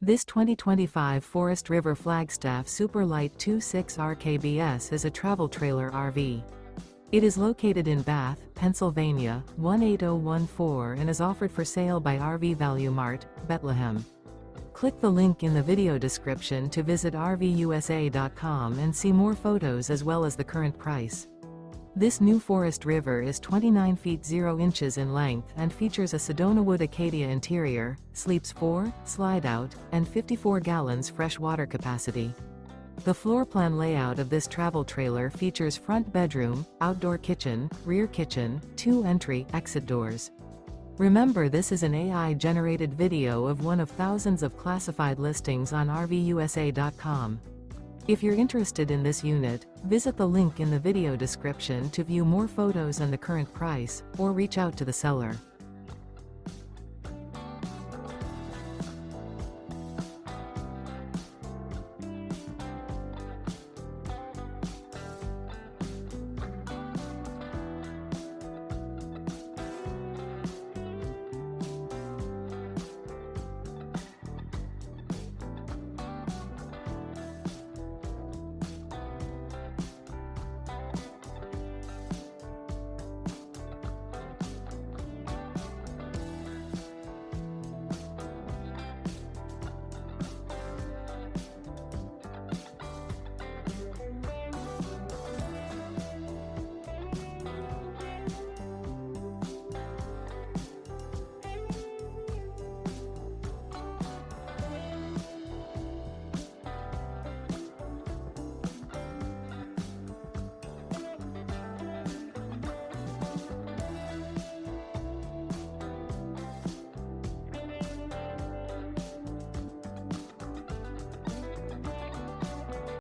This 2025 Forest River Flagstaff Super Lite 26 RKBS is a travel trailer RV. It is located in Bath, Pennsylvania, 18014 and is offered for sale by RV Value Mart, Behtlehem. Click the link in the video description to visit RVUSA.com and see more photos as well as the current price. This new Forest River is 29 feet 0 inches in length and features a Sedonawood-Acadia interior, sleeps 4, Slideout, and 54 gallons fresh water capacity. The floor plan layout of this travel trailer features front bedroom, outdoor kitchen, rear kitchen, 2 entry/exit doors. Remember, this is an AI-generated video of one of thousands of classified listings on RVUSA.com. If you're interested in this unit, visit the link in the video description to view more photos and the current price, or reach out to the seller.